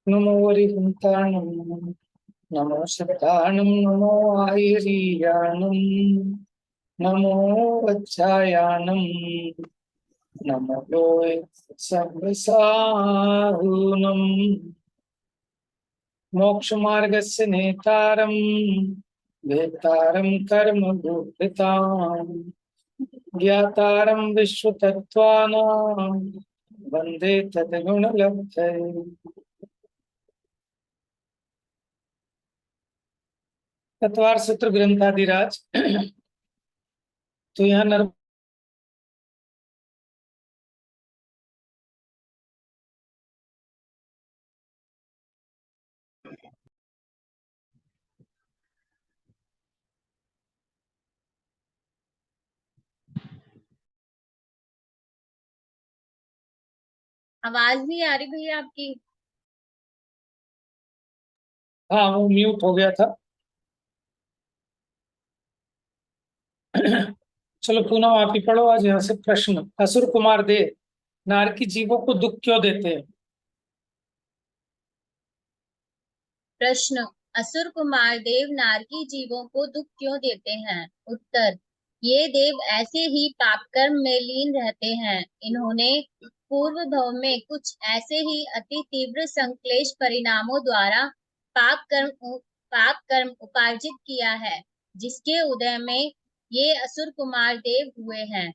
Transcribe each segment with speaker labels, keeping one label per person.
Speaker 1: नमो वरिहंताणं नमो सिद्धाणं नमो आयरीयाणं नमो वज्रायाणं नमो लोय सर्वसाहुनं मोक्षमार्गस्य नेतारं वेत्तारं कर्मभूषितां ज्ञातारं विश्वतत्त्वानां वन्दे तद्गुणलब्धये। तत्वार सूत्र ग्रंथाधिराज। तो यहाँ
Speaker 2: आवाज नहीं आ रही भैया आपकी।
Speaker 1: हाँ, वो म्यूट हो गया था। चलो पूनम आप ही पढ़ो आज यहाँ से प्रश्न। असुर कुमार दे नारकी जीवों को दुख क्यों देते हैं?
Speaker 2: प्रश्न, असुर कुमार देव नारकी जीवों को दुख क्यों देते हैं? उत्तर, ये देव ऐसे ही पाप कर्म में लीन रहते हैं। इन्होंने पूर्व भव में कुछ ऐसे ही अति तीव्र संक्लेश परिणामों द्वारा पाप कर्म उपार्जित किया है, जिसके उदय में ये असुर कुमार देव हुए हैं।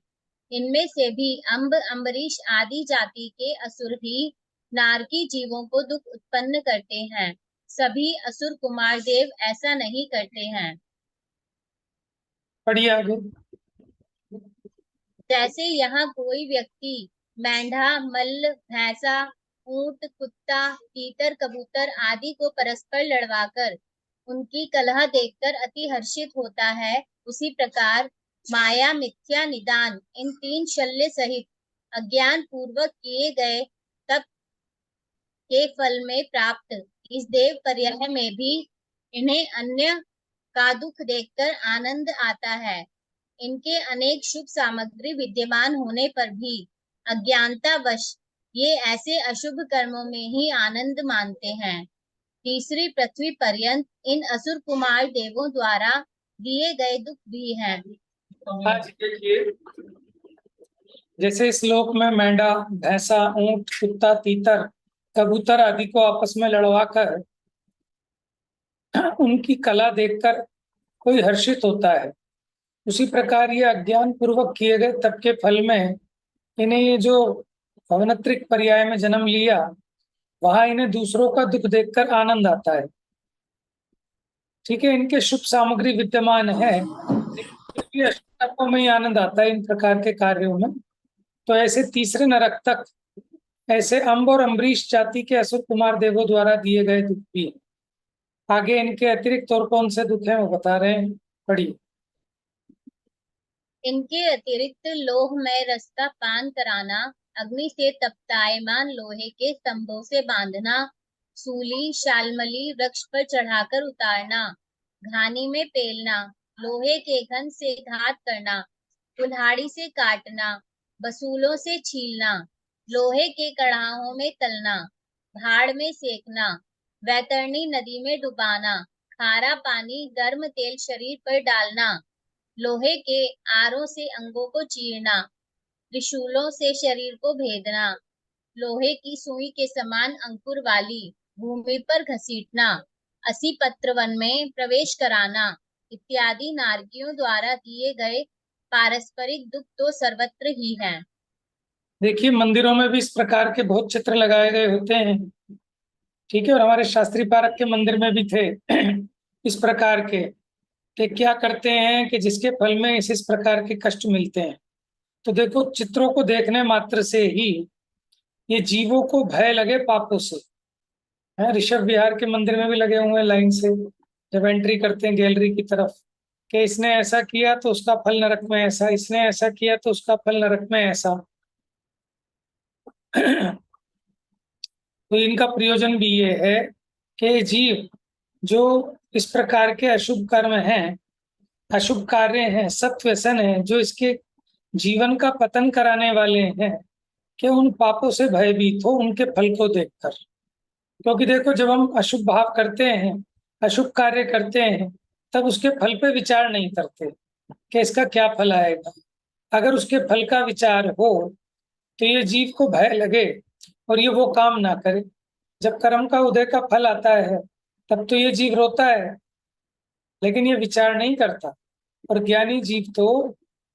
Speaker 2: इनमें से भी अम्बरीश आदि जाति के असुर ही नारकी जीवों को दुख उत्पन्न करते हैं। सभी असुर कुमार देव ऐसा नहीं करते हैं।
Speaker 1: पढ़िए आगे।
Speaker 2: जैसे यहाँ कोई व्यक्ति मेंढा, मल्ल, भैंसा, ऊंट, कुत्ता, तीतर, कबूतर आदि को परस्पर लड़वाकर उनकी कलह देखकर अति हर्षित होता है, उसी प्रकार माया, मिथ्या, निदान इन तीन शल्य सहित अज्ञान पूर्वक किए गए तप के फल में प्राप्त इस देव पर्याय में भी इन्हें अन्य का दुख देखकर आनंद आता है। इनके अनेक शुभ सामग्री विद्यमान होने पर भी अज्ञानतावश ये ऐसे अशुभ कर्मों में ही आनंद मानते हैं। तीसरी पृथ्वी पर्यंत इन असुर कुमार देवों द्वारा दिए गए दुख भी हैं।
Speaker 1: आज देखिए, जैसे श्लोक में मेंढा, भैंसा, ऊंट, कुत्ता, तीतर, कबूतर आदि को आपस में लड़वाकर उनकी कला देखकर कोई हर्षित होता है, उसी प्रकार ये अज्ञान पूर्वक किए गए तप के फल में इन्हें ये जो अवनत्रिक पर्याय में जन्म लिया, वहां इन्हें दूसरों का दुख देखकर आनंद आता है। ठीक है, इनके शुभ सामग्री विद्यमान है, अष्टकों में ही आनंद आता है इन प्रकार के कार्यों में। तो ऐसे तीसरे नरक तक ऐसे अम्ब और अम्बरीश जाति के असुर कुमार देवों द्वारा दिए गए दुख भी है। आगे इनके अतिरिक्त और कौन से दुख हैं वो बता रहे हैं, पढ़िए।
Speaker 2: इनके अतिरिक्त लोहमय रस का पान कराना, अग्नि से तप्तायमान लोहे के स्तंभों से बांधना, सूली शालमली वृक्ष पर चढ़ाकर उतारना, घानी में पेलना, लोहे के घन से घात करना, कुल्हाड़ी से काटना, बसूलों से छीलना, लोहे के कड़ाहों में तलना, भाड़ में सेकना, वैतरणी नदी में डुबाना, खारा पानी गर्म तेल शरीर पर डालना, लोहे के आरों से अंगों को चीरना, त्रिशूलों से शरीर को भेदना, लोहे की सुई के समान अंकुर वाली भूमि पर घसीटना, असी पत्र वन में प्रवेश कराना इत्यादि नारकियों द्वारा दिए गए पारस्परिक दुख तो सर्वत्र ही हैं।
Speaker 1: देखिए, मंदिरों में भी इस प्रकार के बहुत चित्र लगाए गए होते हैं। ठीक है, और हमारे शास्त्री पारक के मंदिर में भी थे इस प्रकार के, कि क्या करते हैं कि जिसके फल में इस प्रकार के कष्ट मिलते हैं। तो देखो, चित्रों को देखने मात्र से ही ये जीवों को भय लगे पापों से। है, ऋषभ विहार के मंदिर में भी लगे हुए हैं लाइन से, जब एंट्री करते हैं गैलरी की तरफ, कि इसने ऐसा किया तो उसका फल नरक में ऐसा, इसने ऐसा किया तो उसका फल नरक में ऐसा। तो इनका प्रयोजन भी ये है कि जीव जो इस प्रकार के अशुभ कर्म हैं, अशुभ कार्य हैं, सत्व व्यसन है, जो इसके जीवन का पतन कराने वाले हैं, कि उन पापों से भयभीत हो उनके फल को देखकर। क्योंकि देखो, जब हम अशुभ भाव करते हैं, अशुभ कार्य करते हैं, तब उसके फल पे विचार नहीं करते कि इसका क्या फल आएगा। अगर उसके फल का विचार हो तो ये जीव को भय लगे और ये वो काम ना करे। जब कर्म का उदय का फल आता है तब तो ये जीव रोता है, लेकिन ये विचार नहीं करता। और ज्ञानी जीव तो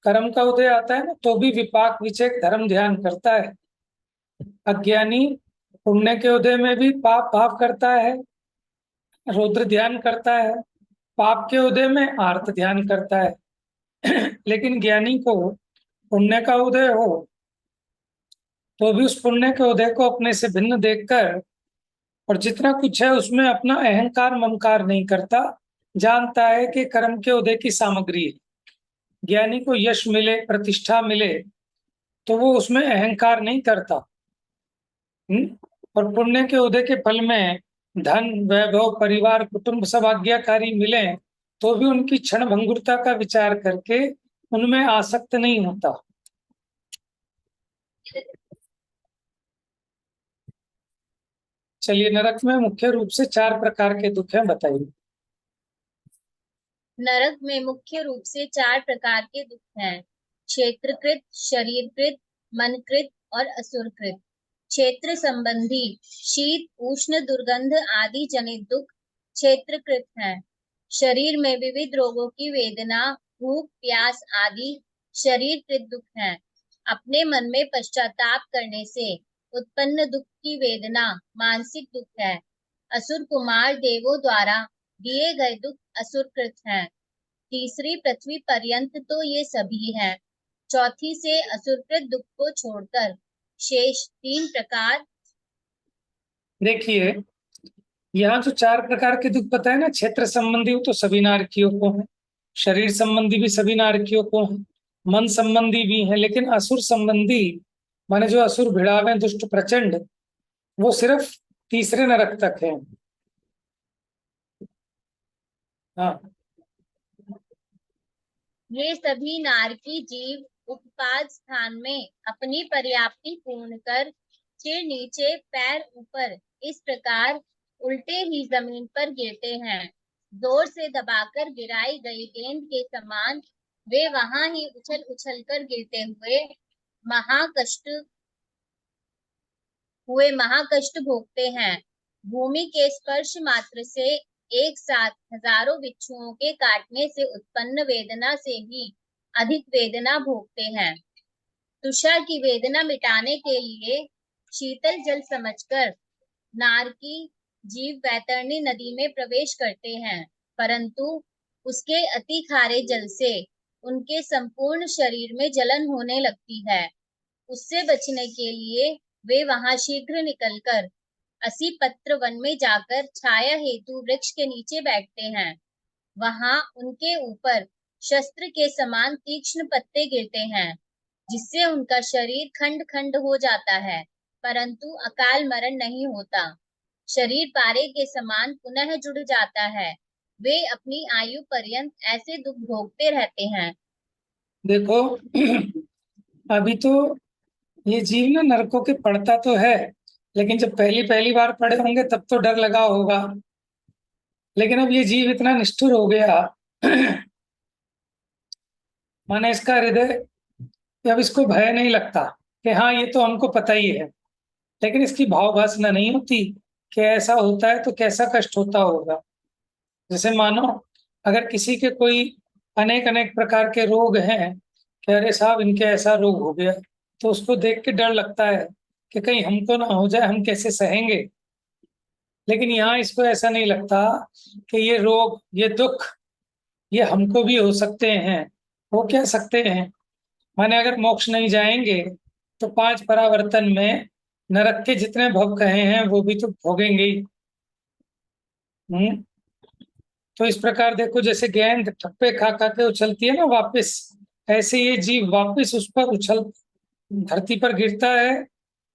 Speaker 1: कर्म का उदय आता है ना, तो भी विपाक विचेक धर्म ध्यान करता है। अज्ञानी पुण्य के उदय में भी पाप भाव करता है, रौद्र ध्यान करता है, पाप के उदय में आर्त ध्यान करता है। लेकिन ज्ञानी को पुण्य का उदय हो तो भी उस पुण्य के उदय को अपने से भिन्न देखकर और जितना कुछ है उसमें अपना अहंकार ममकार नहीं करता, जानता है कि कर्म के उदय की सामग्री है। ज्ञानी को यश मिले, प्रतिष्ठा मिले, तो वो उसमें अहंकार नहीं करता। और पुण्य के उदय के फल में धन, वैभव, परिवार, कुटुंब सब आज्ञाकारी मिले तो भी उनकी क्षण भंगुरता का विचार करके उनमें आसक्त नहीं होता। चलिए, नरक में मुख्य रूप से 4 प्रकार के दुख हैं, बताइए।
Speaker 2: नरक में मुख्य रूप से 4 प्रकार के दुख हैं। क्षेत्रकृत, शरीरकृत, मनकृत और असुरकृत। क्षेत्र संबंधी शीत, उष्ण, दुर्गंध आदि जनित दुख क्षेत्रकृत हैं। शरीर में विविध रोगों की वेदना, भूख, प्यास आदि शरीरकृत दुख हैं। अपने मन में पश्चाताप करने से उत्पन्न दुख की वेदना मानसिक दुख है। असुर कुमार देवों द्वारा दिए गए दुख असुरकृत हैं। तीसरी पृथ्वी पर्यंत तो ये सभी हैं। चौथी से असुरकृत दुख को छोड़कर शेष 3 प्रकार।
Speaker 1: देखिए, यहाँ जो 4 प्रकार के दुख बताए ना, क्षेत्र संबंधी वो तो सभी नारकियों को है, शरीर संबंधी भी सभी नारकियों को है, मन संबंधी भी है, लेकिन असुर संबंधी माने जो असुर भिड़ावे, दुष्ट, प्रचंड, वो सिर्फ तीसरे नरक तक है। हाँ।
Speaker 2: ये सभी नारकी जीव उपपाद स्थान में अपनी पर्याप्ति पूर्ण कर सिर नीचे पैर ऊपर इस प्रकार उल्टे ही जमीन पर गिरते हैं। जोर से दबाकर गिराई गई गेंद के समान वे वहां ही उछल उछल कर गिरते महाकष्ट भोगते हैं। भूमि के स्पर्श मात्र से एक साथ हजारों बिच्छुओं के काटने से उत्पन्न वेदना से ही अधिक वेदना भोगते हैं। तुषार की वेदना मिटाने के लिए शीतल जल समझकर नारकी जीव वैतरणी नदी में प्रवेश करते हैं, परंतु उसके अति खारे जल से उनके संपूर्ण शरीर में जलन होने लगती है। उससे बचने के लिए वे वहां शीघ्र निकलकर असी पत्र वन में जाकर छाया हेतु वृक्ष के नीचे बैठते हैं। वहां उनके ऊपर शस्त्र के समान तीक्ष्ण पत्ते गिरते हैं, जिससे उनका शरीर खंड खंड हो जाता है, परंतु अकाल मरण नहीं होता। शरीर पारे के समान पुनः जुड़ जाता है। वे अपनी आयु पर्यंत ऐसे दुख भोगते रहते हैं।
Speaker 1: देखो, अभी तो ये जीव ना नरकों के पड़ता तो है, लेकिन जब पहली पहली बार पड़े होंगे तब तो डर लगा होगा। लेकिन अब ये जीव इतना निष्ठुर हो गया, माने इसका हृदय, अब इसको भय नहीं लगता कि हाँ ये तो हमको पता ही है। लेकिन इसकी भाववासना नहीं होती कि ऐसा होता है तो कैसा कष्ट होता होगा। जैसे मानो अगर किसी के कोई अनेक अनेक प्रकार के रोग हैं कि अरे साहब इनके ऐसा रोग हो गया, तो उसको देख के डर लगता है कि कहीं हमको ना हो जाए, हम कैसे सहेंगे। लेकिन यहाँ इसको ऐसा नहीं लगता कि ये रोग, ये दुख, ये हमको भी हो सकते हैं। हो क्या सकते हैं, माने अगर मोक्ष नहीं जाएंगे तो 5 परावर्तन में नरक के जितने भोग कहे हैं वो भी तो भोगेंगे ही। हम्म। तो इस प्रकार देखो, जैसे गेंद ठप्पे खा खा के उछलती है ना वापस, ऐसे ये जीव वापस उस पर उछल धरती पर गिरता है,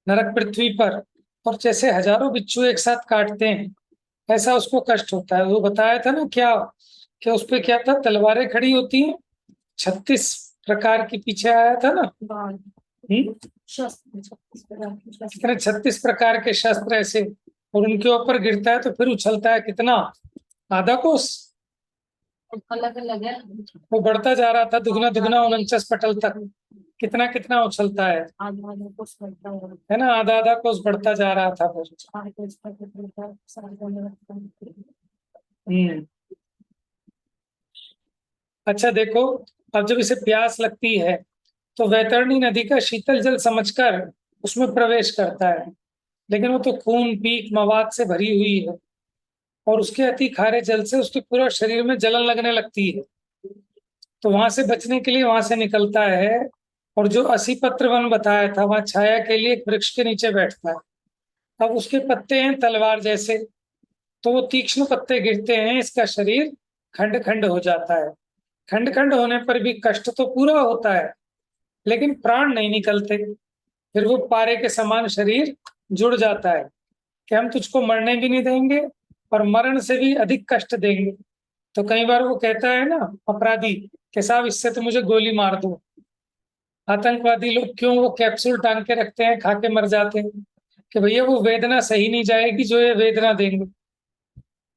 Speaker 1: नरक पृथ्वी पर। और जैसे हजारों बिच्छू एक साथ काटते हैं, ऐसा उसको कष्ट होता है। वो बताया था ना क्या, कि उस पे क्या था, तलवारें खड़ी होती हैं 36 प्रकार की, पीछे आया था ना। कितने 36 प्रकार के शस्त्र ऐसे और उनके ऊपर गिरता है तो फिर उछलता है कितना, आधा कोस।
Speaker 3: अलग अलग है,
Speaker 1: वो बढ़ता जा रहा था दुगना दुगना 49 पटल तक, कितना कितना उछलता
Speaker 3: आधा आधा कुछ करता
Speaker 1: है ना, आधा आधा कोस बढ़ता जा रहा था फिर। हम्म। अच्छा देखो, अब जब इसे प्यास लगती है तो वैतरणी नदी का शीतल जल समझकर उसमें प्रवेश करता है, लेकिन वो तो खून पीक मवाद से भरी हुई है और उसके अति खारे जल से उसके पूरा शरीर में जलन लगने लगती है। तो वहां से बचने के लिए वहां से निकलता है और जो 80 पत्र वन बताया था वहां छाया के लिए एक वृक्ष के नीचे बैठता है। अब उसके पत्ते हैं तलवार जैसे, तो वो तीक्ष्ण पत्ते गिरते हैं, इसका शरीर खंड खंड हो जाता है। खंड खंड होने पर भी कष्ट तो पूरा होता है, लेकिन प्राण नहीं निकलते। फिर वो पारे के समान शरीर जुड़ जाता है कि हम तुझको मरने भी नहीं देंगे और मरण से भी अधिक कष्ट देंगे। तो कई बार वो कहता है ना अपराधी कि साहब इससे तो मुझे गोली मार दो। आतंकवादी लोग क्यों वो कैप्सूल टांग के रखते हैं, खा के मर जाते हैं, कि भैया वो वेदना सही नहीं जाएगी जो ये वेदना देंगे।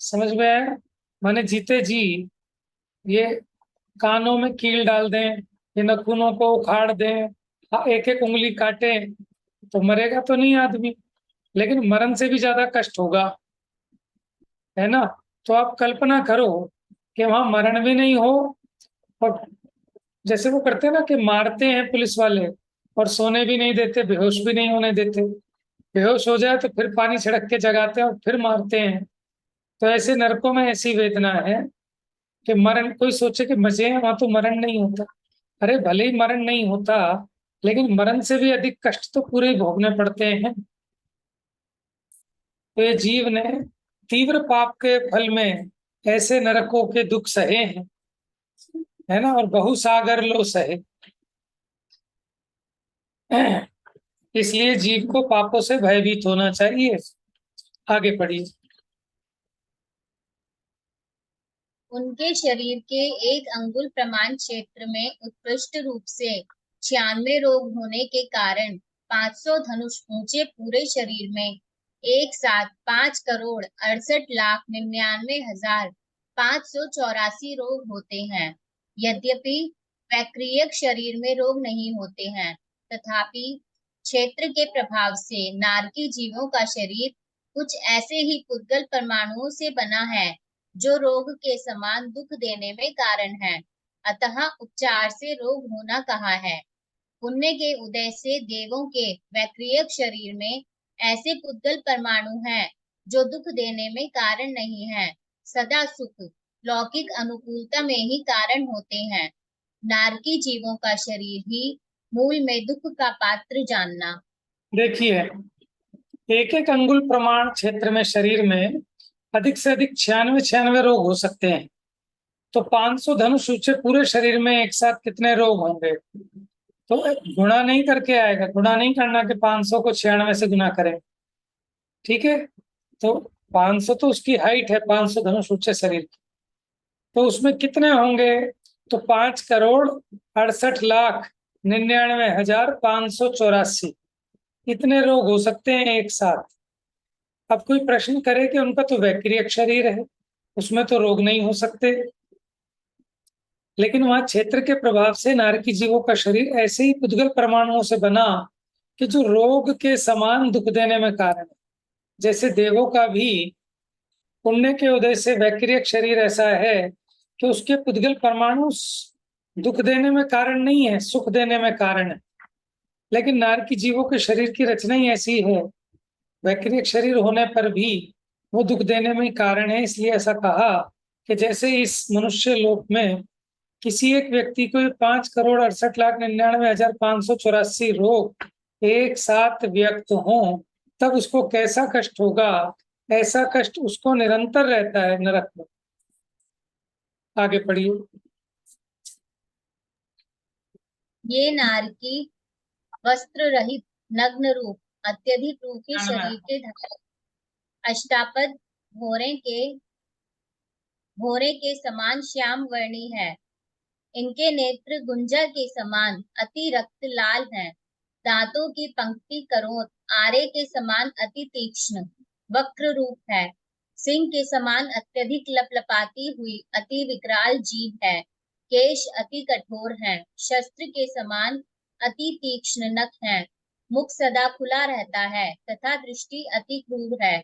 Speaker 1: समझ में आया? माने जीते जी ये कानों में कील डाल दें, ये नाखूनों को उखाड़ दें, एक एक उंगली काटे, तो मरेगा तो नहीं आदमी, लेकिन मरण से भी ज्यादा कष्ट होगा, है ना। तो आप कल्पना करो कि वहां मरण भी नहीं हो, और जैसे वो करते हैं ना कि मारते हैं पुलिस वाले और सोने भी नहीं देते, बेहोश भी नहीं होने देते, बेहोश हो जाए तो फिर पानी छिड़क के जगाते हैं और फिर मारते हैं। तो ऐसे नरकों में ऐसी वेदना है कि मरण, कोई सोचे कि मजे हैं वहां तो मरण नहीं होता। अरे भले ही मरण नहीं होता, लेकिन मरण से भी अधिक कष्ट तो पूरे ही भोगने पड़ते हैं। तो ये जीव ने तीव्र पाप के फल में ऐसे नरकों के दुख सहे हैं, है ना, और बहुसागर लो सहे। इसलिए जीव को पापों से भयभीत होना चाहिए। आगे पढ़िए।
Speaker 2: उनके शरीर के एक अंगुल प्रमाण क्षेत्र में उत्कृष्ट रूप से 96 रोग होने के कारण 500 धनुष ऊंचे पूरे शरीर में एक साथ 5,68,99,584 रोग होते हैं। यद्यपि वैक्रियक शरीर में रोग नहीं होते हैं, तथापि क्षेत्र के प्रभाव से नारकी जीवों का शरीर कुछ ऐसे ही पुद्गल परमाणुओं से बना है जो रोग के समान दुख देने में कारण है। अतः उपचार से रोग होना कहा है। पुण्य के उदय से देवों के वैक्रियक शरीर में ऐसे पुद्गल परमाणु हैं जो दुख देने में कारण नहीं है, सदा सुख लौकिक अनुकूलता में ही कारण होते हैं। नारकी जीवों का शरीर ही मूल में दुख का पात्र जानना।
Speaker 1: देखिए, एक एक अंगुल प्रमाण क्षेत्र में शरीर में अधिक से अधिक 96 रोग हो सकते हैं। तो 500 धनुष ऊंचे पूरे शरीर में एक साथ कितने रोग होंगे? तो गुणा नहीं करके आएगा, गुणा नहीं करना कि 500 को 96 से गुना करें, ठीक है। तो 500 तो उसकी हाइट है, 500 धनुष ऊंचे शरीर की, तो उसमें कितने होंगे? तो 5,68,99,584 इतने रोग हो सकते हैं एक साथ। अब कोई प्रश्न करे कि उनका तो वैक्रियक शरीर है, उसमें तो रोग नहीं हो सकते, लेकिन वहां क्षेत्र के प्रभाव से नारकी जीवों का शरीर ऐसे ही पुद्गल परमाणुओं से बना कि जो रोग के समान दुख देने में कारण है। जैसे देवों का भी पुण्य के उदय से वैक्रियक शरीर ऐसा है कि उसके पुद्गल परमाणु दुख देने में कारण नहीं है, सुख देने में कारण है। लेकिन नारकी जीवों के शरीर की रचना ही ऐसी है, वैक्रियक शरीर होने पर भी वो दुख देने में कारण है। इसलिए ऐसा कहा कि जैसे इस मनुष्य लोक में किसी एक व्यक्ति को 5,68,99,584 रोग एक साथ व्यक्त हो, तब उसको कैसा कष्ट होगा। ऐसा कष्ट उसको निरंतर रहता है नरक में। आगे पढ़िए।
Speaker 2: ये नारकी वस्त्र रहित नग्न रूप अत्यधिक रूखे शरीर के धारक अष्टापद भोरे के समान श्याम वर्णी है। इनके नेत्र गुंजा के समान अति रक्त लाल हैं। दांतों की पंक्ति करोत आरे के समान अति तीक्ष्ण, वक्र रूप है। सिंह के समान अत्यधिक लपलपाती हुई अति विकराल जीभ है। केश अति कठोर हैं, शस्त्र के समान अति तीक्ष्ण नख हैं। मुख सदा खुला रहता है तथा दृष्टि अति क्रूर है।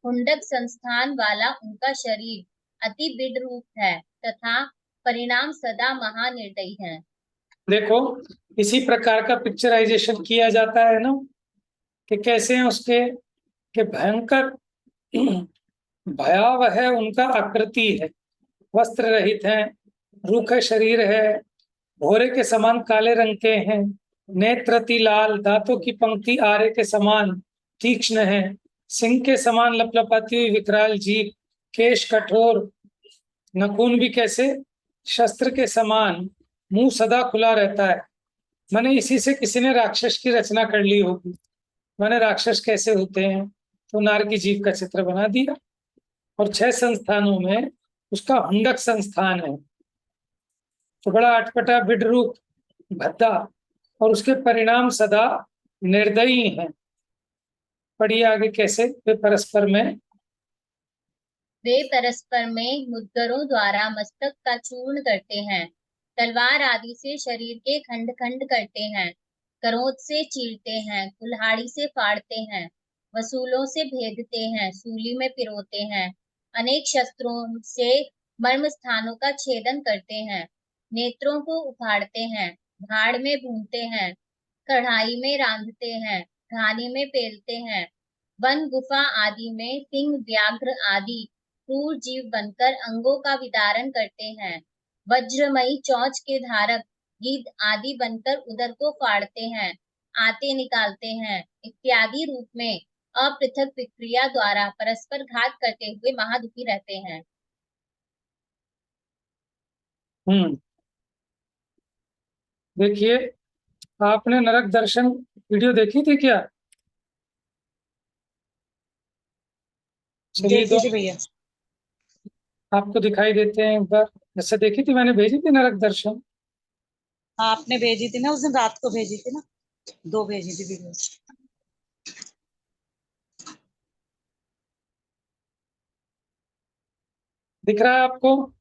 Speaker 2: हुंडक संस्थान वाला उनका शरीर अति बिड रूप है तथा परिणाम सदा महानिर्दयी है।
Speaker 1: देखो, इसी प्रकार का पिक्चराइजेशन किया जाता है ना, कि कैसे हैं उसके, कि भयंकर भयावह है उनका आकृति है, वस्त्र रहित हैं, रूखे शरीर है, भोरे के समान काले रंग के हैं, नेत्र अति लाल, दांतों की पंक्ति आरे के समान तीक्ष्ण है, सिंह के समान लपलपाती हुई विकराल जीभ, केश कठोर, नखून भी कैसे, शस्त्र के समान, मुंह सदा खुला रहता है। माने इसी से किसी ने राक्षस की रचना कर ली होगी। माने राक्षस कैसे होते हैं, तो नार की जीभ का चित्र बना दिया। और 6 संस्थानों में उसका हुंडक संस्थान है, तो बड़ा अटपटा बिडरूप भद्दा, और उसके परिणाम सदा निर्दयी हैं। पढ़िए आगे कैसे वे परस्पर में
Speaker 2: मुद्गरों द्वारा मस्तक का चूर्ण करते हैं, तलवार आदि से शरीर के खंड खंड करते हैं, करोंद से चीरते हैं, कुल्हाड़ी से फाड़ते हैं, वसूलों से भेदते हैं, सूली में पिरोते हैं, अनेक शस्त्रों से मर्म स्थानों का छेदन करते हैं, नेत्रों को उखाड़ते हैं, भाड़ में भूनते हैं, कढ़ाई में रांधते हैं, घानी में पेलते हैं, वन गुफा आदि में सिंह व्याघ्र आदि क्रूर जीव बनकर अंगों का विदारण करते हैं, वज्रमयी चोंच के धारक गिद्ध आदि बनकर उदर को फाड़ते हैं, आते निकालते हैं इत्यादि रूप में अपृथक विक्रिया द्वारा परस्पर घात करते हुए महादुखी रहते हैं।
Speaker 1: देखिए, आपने नरक दर्शन वीडियो देखी थी क्या? चलिए
Speaker 3: देखी थी भैया।
Speaker 1: आपको दिखाई देते हैं एक बार, जैसे देखी थी मैंने, भेजी थी नरक दर्शन।
Speaker 3: हाँ, आपने भेजी थी ना उस दिन रात को, भेजी थी ना, 2 भेजी थी वीडियो।
Speaker 1: दिख रहा है आपको?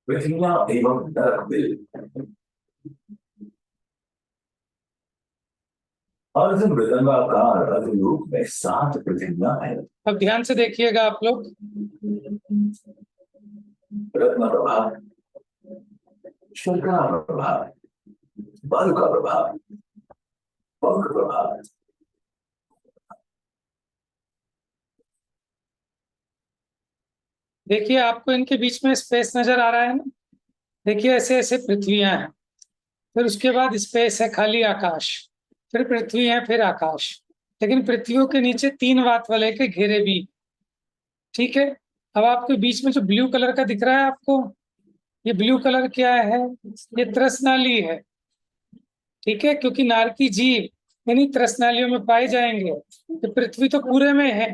Speaker 4: पृथ्वियां एवं नरक बिल। अर्जुन मृदंगाकार अग्निरूप में 7 पृथ्वियां हैं।
Speaker 1: अब ध्यान से देखिएगा आप लोग।
Speaker 4: रत्न प्रभाव, शर्करा प्रभाव, बालू का प्रभाव, पंख प्रभाव।
Speaker 1: देखिए, आपको इनके बीच में स्पेस नजर आ रहा है ना? देखिए, ऐसे ऐसे पृथ्वियां हैं, फिर उसके बाद स्पेस है, खाली आकाश, फिर पृथ्वी है, फिर आकाश, लेकिन पृथ्वियों के नीचे 3 वात वलय के घेरे भी। ठीक है, अब आपके बीच में जो ब्लू कलर का दिख रहा है आपको, ये ब्लू कलर क्या है? ये त्रसनाली है। ठीक है, क्योंकि नार की जीभ यानी त्रसनालियों में पाए जाएंगे। तो पृथ्वी तो पूरे में है,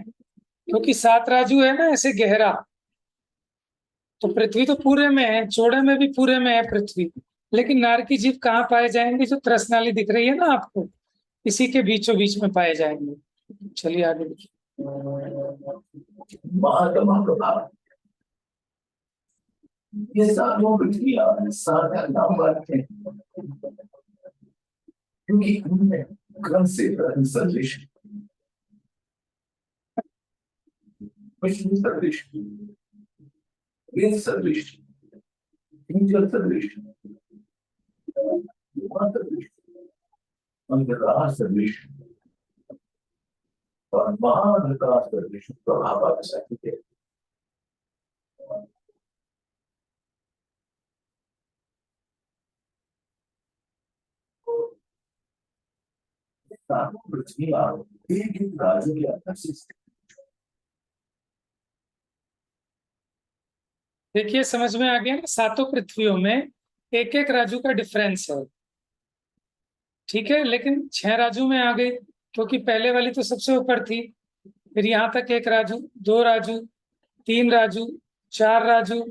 Speaker 1: क्योंकि 7 राजू है ना ऐसे गहरा, तो पृथ्वी तो पूरे में है, चौड़े में भी पूरे में है पृथ्वी। लेकिन नार की जीभ कहाँ पाए जाएंगे? जो त्रसनाली दिख रही है ना आपको, इसी के बीचों बीच में पाए जाएंगे। चलिए आगे देखिए।
Speaker 4: महात्मा प्रभाव, ये सातों पृथ्वियां 7 नाम वाले हैं, क्योंकि उनमें क्रम से रत्न सदृश, विष्णु सदृश, वेद सदृश, इंजल सदृश, युवा सदृश, अंधकार सदृश और महाअंधकार सदृश प्रभाव आ सकते हैं। पृथ्वियां एक एक राज्य के अंदर से।
Speaker 1: देखिए, समझ में आ गया ना? 7 पृथ्वियों में एक एक राजू का डिफरेंस है। ठीक है, लेकिन 6 राजू में आ गई, क्योंकि पहले वाली तो सबसे ऊपर थी, फिर यहाँ तक 1 राजू, 2 राजू, 3 राजू, 4 राजू,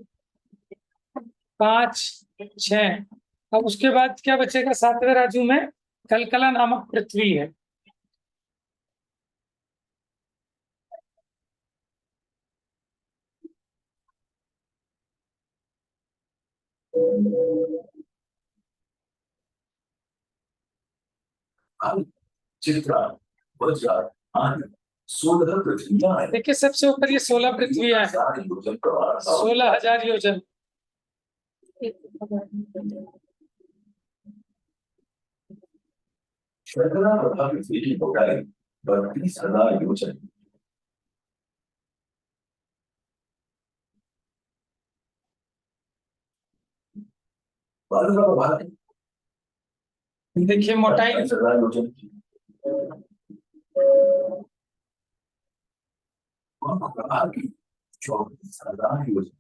Speaker 1: 5, 6। अब उसके बाद क्या बचेगा? 7वें राजू में कलकला नामक पृथ्वी है।
Speaker 4: चित्रा, वज्रा, आदि 16 पृथ्वियां हैं।
Speaker 1: देखिए सबसे ऊपर ये 16 पृथ्वियां हैं,
Speaker 4: 16 योजन प्रवाह
Speaker 1: 16,000 योजन।
Speaker 4: शर्करा प्रभा पृथ्वी की मोटाई 32,000 योजन। बालका प्रभा
Speaker 1: देखिए मोटाई
Speaker 4: 28,000 योजन की। और प्रभा की 24,000 योजन।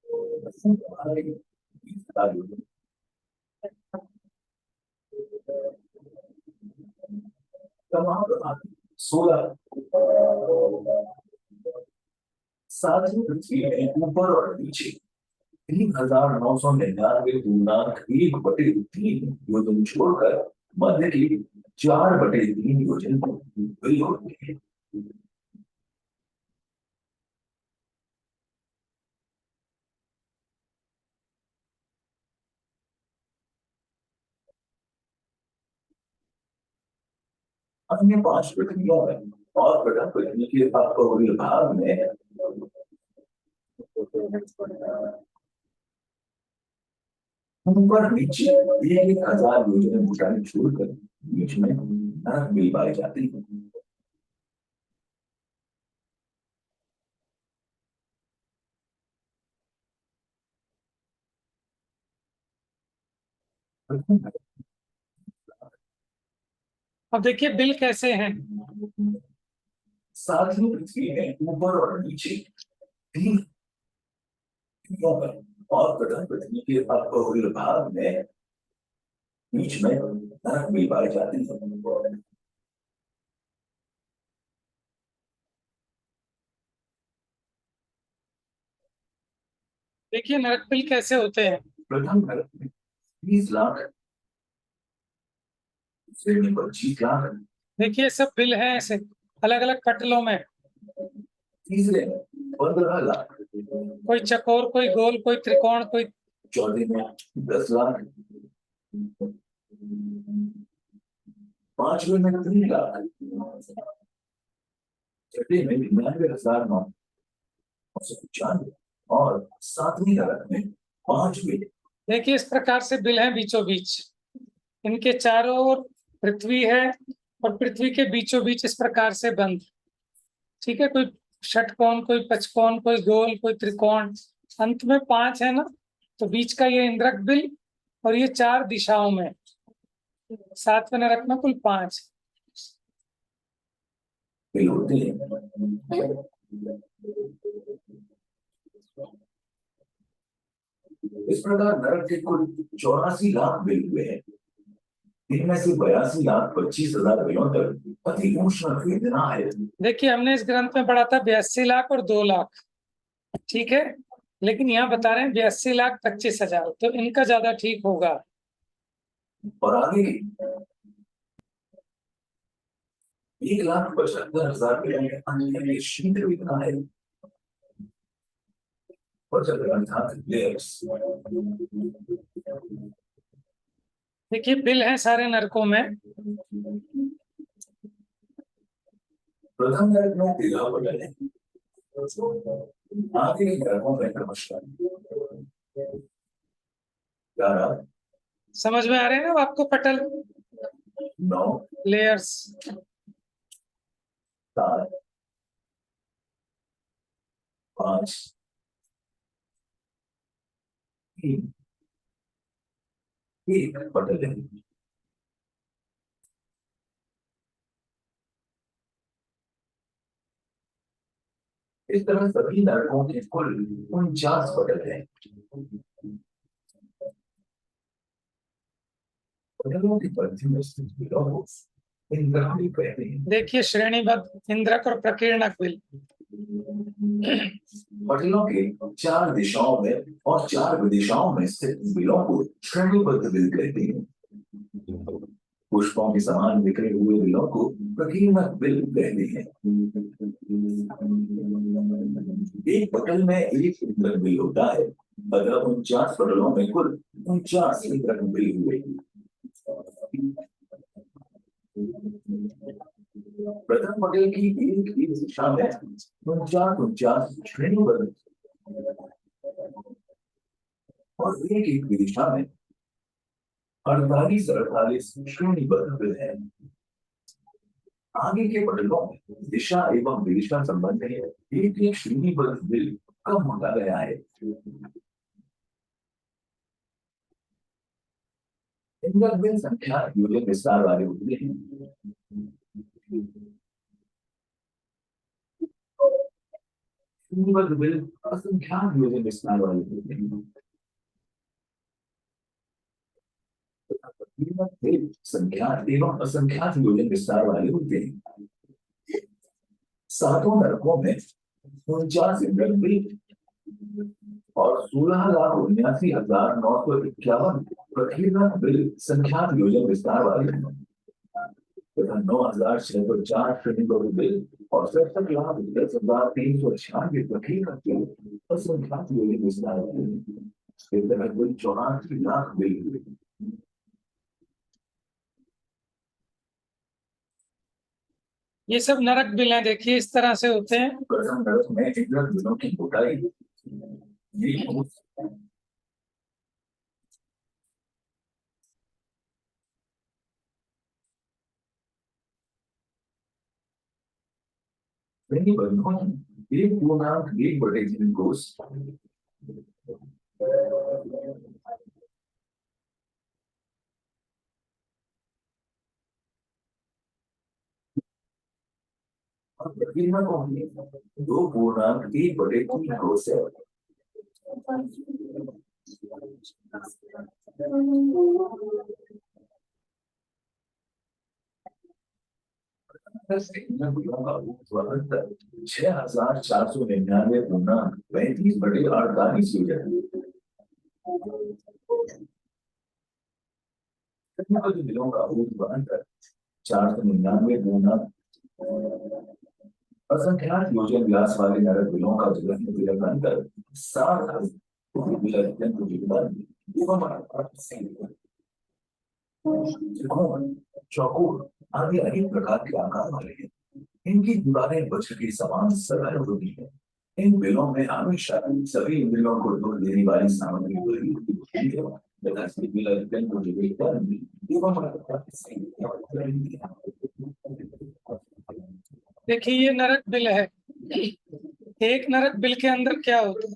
Speaker 4: प्रभा की 20,000 योजन। तमाम प्रभा की 16। सातवीं पृथ्वी में ऊपर और नीचे 3,999 पूर्णांक 1/3 योजन छोड़कर मध्य की 4/3 योजन वही होती है। अन्य 5 पृथ्वियों में और प्रथम पृथ्वी के अपवर्गीय भाग में ऊपर नीचे 1,000 योजन ऊंचाई छोड़कर बीच में नरक मिल पाई जाती है।
Speaker 1: अब देखिए बिल कैसे हैं।
Speaker 4: सातवीं पृथ्वी में ऊपर और नीचे 3 पृथ्वियों में और प्रथम पृथ्वी के अपवर्गीय भाग में बीच में नरक मिल पाई जाती है।
Speaker 1: देखिए नरक बिल कैसे होते हैं।
Speaker 4: प्रथम नरक में 20 लाख, दूसरे में 25 लाख,
Speaker 1: देखिए सब बिल हैं ऐसे अलग अलग पटलों में,
Speaker 4: तीसरे में 15 लाख,
Speaker 1: कोई चकोर, कोई गोल, कोई त्रिकोण, कोई
Speaker 4: चौथे में 10 लाख, पांचवें में 3 लाख, छठे में 99,995 और सातवीं नरक में 5वें।
Speaker 1: देखिए इस प्रकार से बिल हैं बीचों बीच, इनके चारों ओर पृथ्वी है और पृथ्वी के बीचों बीच इस प्रकार से बंद। ठीक है, कोई षटकोण, कोई पचकोण, कोई गोल, कोई त्रिकोण, अंत में 5 है ना, तो बीच का ये इंद्रक बिल और ये 4 दिशाओं में, 7वें नरक में कुल 5।
Speaker 4: बिल होते हैं। इस प्रकार नरक के कुल 84 लाख बिल हुए हैं। इनमें से 82,25,000 बिलों तक अति उष्ण वेदना है।
Speaker 1: देखिए हमने इस ग्रंथ में पढ़ा था 82 लाख और 2 लाख, ठीक है, लेकिन यहाँ बता रहे हैं 82,25,000, तो इनका ज्यादा ठीक होगा।
Speaker 4: और आगे 1,75,000 बिलों में अन्य शीघ्र वेदना है। और जब अर्थात
Speaker 1: देखिए बिल है सारे नरकों में।
Speaker 4: प्रथम नरक में 13 बटन है। आगे के नरकों में नमस्कार 11,
Speaker 1: समझ में आ रहे हैं ना आपको पटल,
Speaker 4: 9,
Speaker 1: लेयर्स।
Speaker 4: 7, 5, 3, 1 बटन है। इस तरह सभी नरकों के कुल 49 बटन है। बटनों की परिधि में स्थित बिलों को इंद्रक बिल कहते हैं।
Speaker 1: देखिए श्रेणीबद्ध इंद्रक और प्रकीर्णक बिल।
Speaker 4: पटलों के 4 दिशाओं में और 4 विदिशाओं में स्थित बिलों को श्रेणीबद्ध बिल कहते हैं। पुष्पों के समान बिखरे हुए बिलों को प्रकीर्णक बिल कहते हैं। एक पटल में एक इंद्रक बिल होता है, अतः 49 पटलों में कुल 49 इंद्रक बिल हुए। प्रथम पटल की एक एक दिशा में 49 श्रेणीबद्ध और एक एक दिशा में 48 श्रेणीबद्ध बिल है। आगे के पटलों में दिशा एवं विदिशा संबंध में एक एक श्रेणीबद्ध बिल कम होता गया है। इंद्रक बिल संख्या योजक विस्तार वाले होते हैं। श्रेणीबद्ध बिल असंख्यात योजक विस्तार वाले होते हैं। बिल संख्यात एवं असंख्यात योजक विस्तार वाले होते हैं। सातों नरकों में 49 इंद्रक बिल और 16,79,951 प्रकीर्णक बिल संख्यात योजक विस्तार वाले हैं तथा 9,604 श्रेणीबद्ध बिल और 67,10,396 प्रकीर्णक बिल असंख्यात योजक विस्तार वाले हैं। इस तरह कुल 84 लाख बिल हुए।
Speaker 1: ये सब नरक बिल हैं, देखिए इस तरह से होते हैं।
Speaker 4: प्रथम नरक में इंद्रक बिलों की मोटाई एक पूर्णांक 1/3 कोस और प्रकीर्णकों में 2 पूर्णांक 1/3 कोस है। बिलों का ऊर्ध्वाधर 6,499 पूर्णांक 35/48 मीटर। बिलों का ऊर्ध्वाधर 499 पूर्णांक असंख्यात योजन व्यास वाले नरक बिलों का तिलक अंतर 60 चौकोर आदि अनेक प्रकार के आकार वाले हैं। इनकी दीवारें वज्र के समान सरल होती हैं। इन बिलों में हमेशा सभी इंद्रियों को दूर देने वाली सामग्री भरी होती है तथा
Speaker 1: देखिए ये नरक बिल है। एक नरक बिल के अंदर क्या होता है?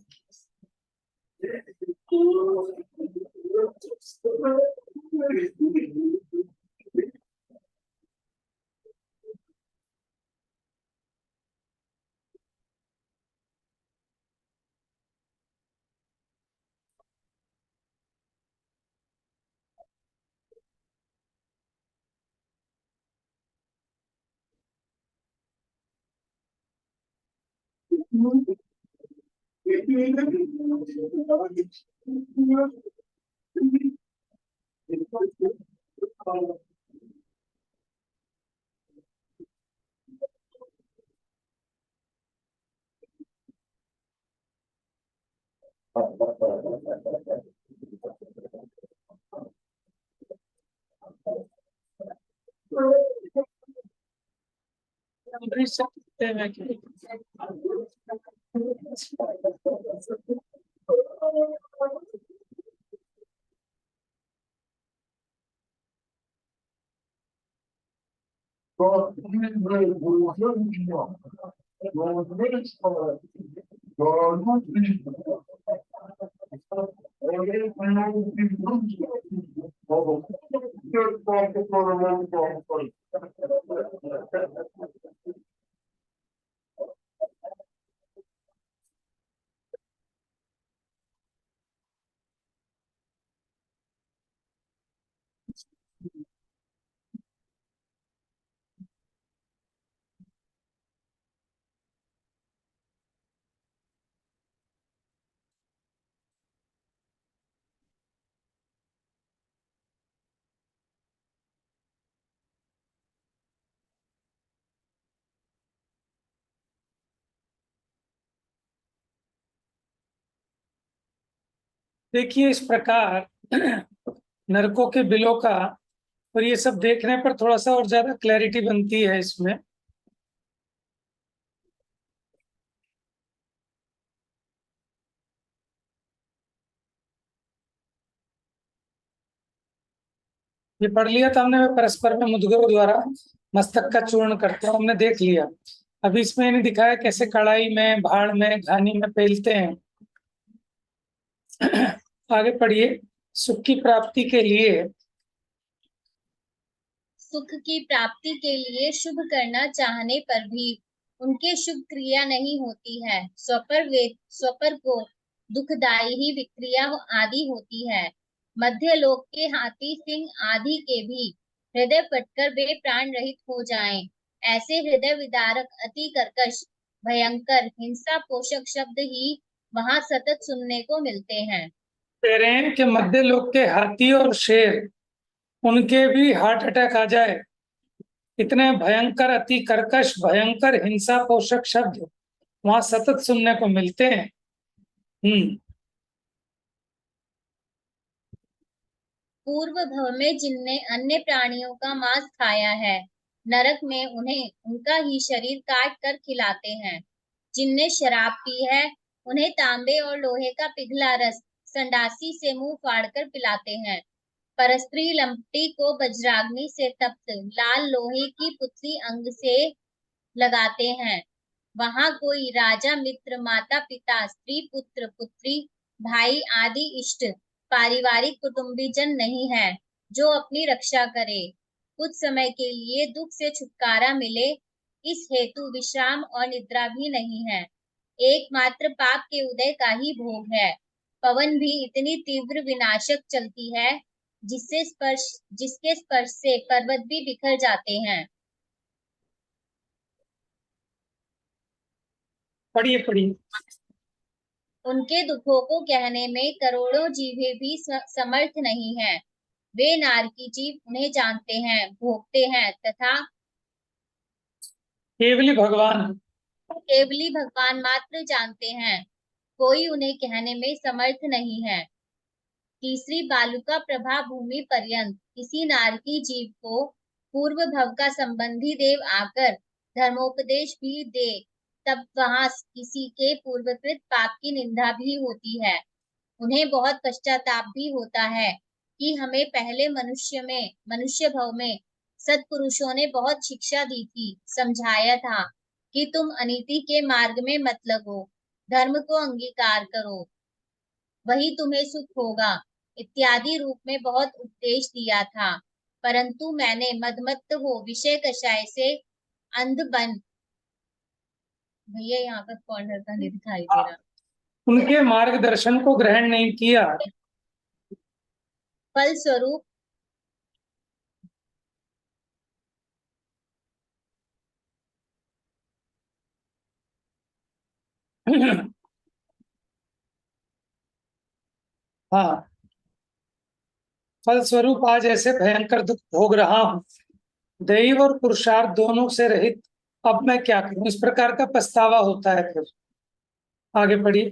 Speaker 1: देखिए इस प्रकार नरकों के बिलों का, और ये सब देखने पर थोड़ा सा और ज्यादा क्लैरिटी बनती है इसमें। ये पढ़ लिया था हमने, परस्पर में मुद्गरों द्वारा मस्तक का चूर्ण करते हैं, हमने देख लिया। अभी इसमें नहीं दिखाया कैसे कढ़ाई में, भाड़ में, घानी में पेलते हैं। आगे पढ़िए। सुख की प्राप्ति के लिए,
Speaker 2: सुख की प्राप्ति के लिए शुभ करना चाहने पर भी उनके शुभ क्रिया नहीं होती है। स्वपर को दुखदायी ही विक्रिया आदि होती है। मध्य लोक के हाथी सिंह आदि के भी हृदय फटकर वे प्राण रहित हो जाएं। ऐसे हृदय विदारक अति कर्कश भयंकर हिंसा पोषक शब्द ही वहां सतत सुनने को मिलते हैं।
Speaker 1: कह रहे हैं कि मध्य लोक के हाथी और शेर, उनके भी हार्ट अटैक आ जाए, इतने भयंकर, अति कर्कश, भयंकर हिंसा पोषक शब्द वहां सतत सुनने को मिलते हैं।
Speaker 2: पूर्व भव में जिनने अन्य प्राणियों का मांस खाया है, नरक में उन्हें उनका ही शरीर काट कर खिलाते हैं। जिनने शराब पी है, उन्हें तांबे और लोहे का पिघला रस संडासी से मुंह फाड़कर पिलाते हैं। परस्त्री लंपटी को वज्राग्नि से तप्त लाल लोहे की पुतली अंग से लगाते हैं। वहां कोई राजा, मित्र, माता पिता, स्त्री, पुत्र पुत्री, भाई आदि इष्ट पारिवारिक कुटुंबीजन नहीं है जो अपनी रक्षा करे। कुछ समय के लिए दुख से छुटकारा मिले, इस हेतु विश्राम और निद्रा भी नहीं है। एकमात्र पाप के उदय का ही भोग है। पवन भी इतनी तीव्र विनाशक चलती है जिसके स्पर्श से पर्वत भी बिखर जाते हैं।
Speaker 1: पढ़िए पढ़िए।
Speaker 2: उनके दुखों को कहने में करोड़ों जीवे भी समर्थ नहीं है। वे नारकी जीव उन्हें जानते हैं, भोगते हैं तथा
Speaker 1: केवली भगवान,
Speaker 2: केवली भगवान मात्र जानते हैं। कोई उन्हें कहने में समर्थ नहीं है। तीसरी बालुका प्रभा भूमि पर्यंत किसी नारकी जीव को पूर्व भव का संबंधी देव आकर धर्मोपदेश भी दे, तब वहां किसी के पूर्वकृत पाप की निंदा भी होती है। उन्हें बहुत पश्चाताप भी होता है कि हमें पहले मनुष्य भव में सत्पुरुषों ने बहुत शिक्षा दी थी, समझाया था कि तुम अनीति के मार्ग में मत लगो, धर्म को अंगीकार करो, वही तुम्हें सुख होगा इत्यादि रूप में बहुत उपदेश दिया था। परंतु मैंने मदमत्त हो विषय कषाय से अंध बन, भैया यहाँ पर कॉर्नर का नहीं दिखाई दे रहा,
Speaker 1: उनके मार्गदर्शन को ग्रहण नहीं किया।
Speaker 2: फलस्वरूप
Speaker 1: हाँ, फलस्वरूप आज ऐसे भयंकर दुख भोग रहा हूँ, दैव और पुरुषार्थ दोनों से रहित। अब मैं क्या करूं, इस प्रकार का पछतावा होता है। फिर आगे पढ़िए।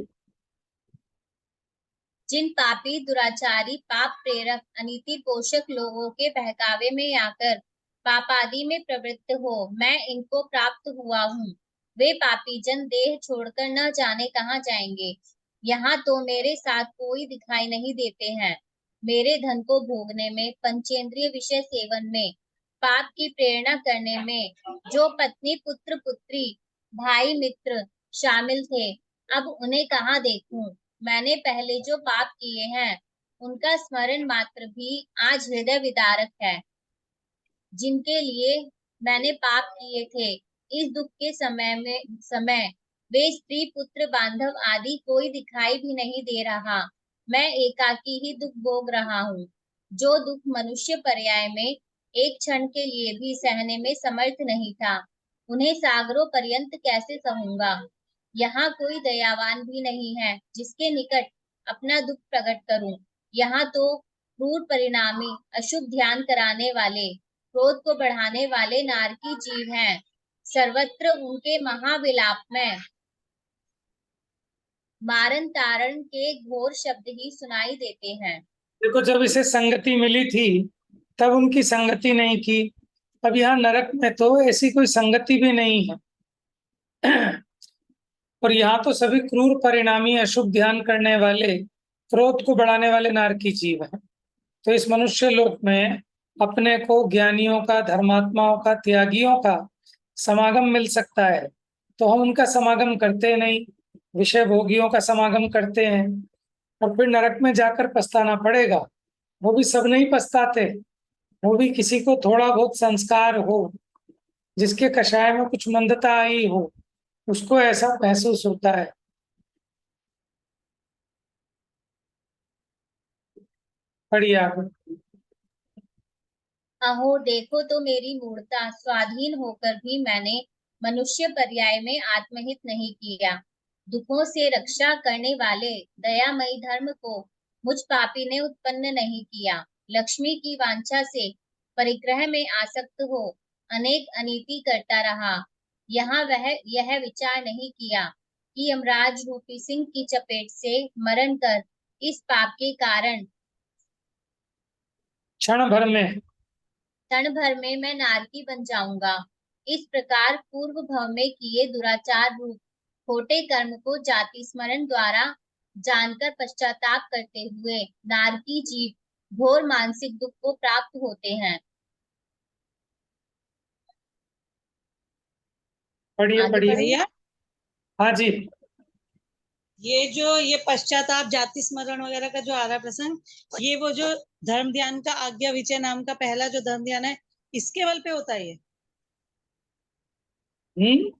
Speaker 2: जिन पापी, दुराचारी, पाप प्रेरक, अनीति पोषक लोगों के बहकावे में आकर पापादि में प्रवृत्त हो मैं इनको प्राप्त हुआ हूँ, वे पापी जन देह छोड़कर न जाने कहाँ जाएंगे। यहाँ तो मेरे साथ कोई दिखाई नहीं देते हैं। मेरे धन को भोगने में, पंचेंद्रिय विषय सेवन में, पाप की प्रेरणा करने में जो पत्नी, पुत्र, पुत्री, भाई, मित्र शामिल थे, अब उन्हें कहाँ देखूं। मैंने पहले जो पाप किए हैं, उनका स्मरण मात्र भी आज हृदय विदारक है। जिनके लिए मैंने पाप किए थे, इस दुख के समय वे स्त्री, पुत्र, बांधव आदि कोई दिखाई भी नहीं दे रहा। मैं एकाकी ही दुख भोग रहा हूँ। जो दुख मनुष्य पर्याय में एक क्षण के लिए भी सहने में समर्थ नहीं था, उन्हें सागरों पर्यंत कैसे सहूंगा। यहाँ कोई दयावान भी नहीं है जिसके निकट अपना दुख प्रकट करूं। यहाँ तो क्रूर परिणामी, अशुभ ध्यान कराने वाले, क्रोध को बढ़ाने वाले नारकी जीव हैं। सर्वत्र उनके महाविलाप में मारन तारण के घोर शब्द ही सुनाई देते हैं।
Speaker 1: देखो, जब इसे संगति मिली थी तब उनकी संगति नहीं की। अब यहाँ नरक में तो ऐसी कोई संगति भी नहीं है। और यहाँ तो सभी क्रूर परिणामी अशुभ ध्यान करने वाले, क्रोध को बढ़ाने वाले नारकी जीव हैं। तो इस मनुष्य लोक में अपने को ज्ञानियों का, धर्मात्माओं का, त्यागियों का समागम मिल सकता है, तो हम उनका समागम करते नहीं, विषय भोगियों का समागम करते हैं, और फिर नरक में जाकर पछताना पड़ेगा। वो भी सब नहीं पछताते, वो भी किसी को थोड़ा बहुत संस्कार हो, जिसके कषाय में कुछ मंदता आई हो, उसको ऐसा महसूस होता है। पढ़िए आगे।
Speaker 2: अहो देखो तो मेरी मूर्ता, स्वाधीन होकर भी मैंने मनुष्य पर्याय में आत्महित नहीं किया। दुखों से रक्षा करने वाले दयामयी धर्म को मुझ पापी ने उत्पन्न नहीं किया। लक्ष्मी की वांछा से परिग्रह में आसक्त हो अनेक अनीति करता रहा। यहाँ वह यह विचार नहीं किया कि यमराज रूपी सिंह की चपेट से मरण कर इस पाप के कारण
Speaker 1: क्षण भर में
Speaker 2: क्षण भर में मैं नारकी बन जाऊंगा। इस प्रकार पूर्व भव में किए दुराचार रूप खोटे कर्म को जाति स्मरण द्वारा जानकर पश्चाताप करते हुए नारकी जीव घोर मानसिक दुख को प्राप्त होते हैं।
Speaker 1: पढ़िए
Speaker 2: आगे
Speaker 1: पढ़िए।
Speaker 2: बढ़िए।
Speaker 3: भैया,
Speaker 1: हाँ जी।
Speaker 3: ये पश्चाताप, जाति स्मरण वगैरह का जो आ रहा है प्रसंग, ये वो जो धर्म ध्यान का आज्ञा विचय नाम का पहला जो धर्म ध्यान है, इसके बल पे होता है ये,
Speaker 1: हम्म।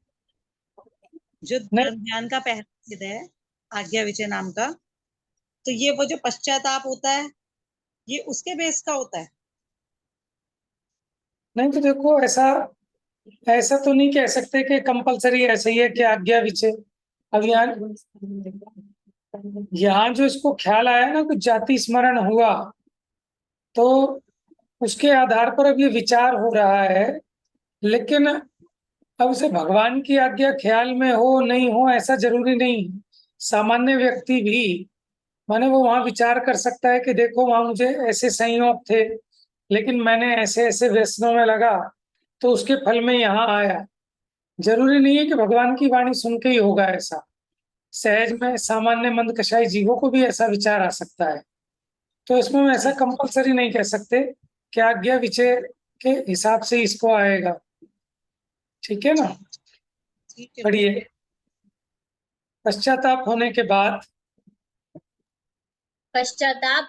Speaker 3: जो
Speaker 1: नहीं
Speaker 3: धर्म ध्यान का पहला सिद्ध है आज्ञा विचय नाम का, तो ये वो जो पश्चाताप होता है, ये उसके बेस का होता है।
Speaker 1: नहीं, तो देखो, ऐसा ऐसा तो नहीं कह सकते कि कंपलसरी ऐसे ही है कि आज्ञा विचय। अब यहाँ जो इसको ख्याल आया ना, कुछ जाति स्मरण हुआ, तो उसके आधार पर अब ये विचार हो रहा है। लेकिन अब उसे भगवान की आज्ञा ख्याल में हो नहीं हो ऐसा जरूरी नहीं। सामान्य व्यक्ति भी, माने वो वहां विचार कर सकता है कि देखो, वहां मुझे ऐसे संयोग थे, लेकिन मैंने ऐसे ऐसे व्यसनों में लगा, तो उसके फल में यहाँ आया। जरूरी नहीं है कि भगवान की वाणी सुन के ही होगा ऐसा। सहज में सामान्य मंदकषाई जीवों को भी ऐसा विचार आ सकता है। तो इसमें हम ऐसा कंपलसरी नहीं कह सकते कि आज्ञा विचय के हिसाब से इसको आएगा। ठीक है ना।
Speaker 3: ठीक है।
Speaker 1: पढ़िए। पश्चाताप होने के बाद
Speaker 2: पश्चाताप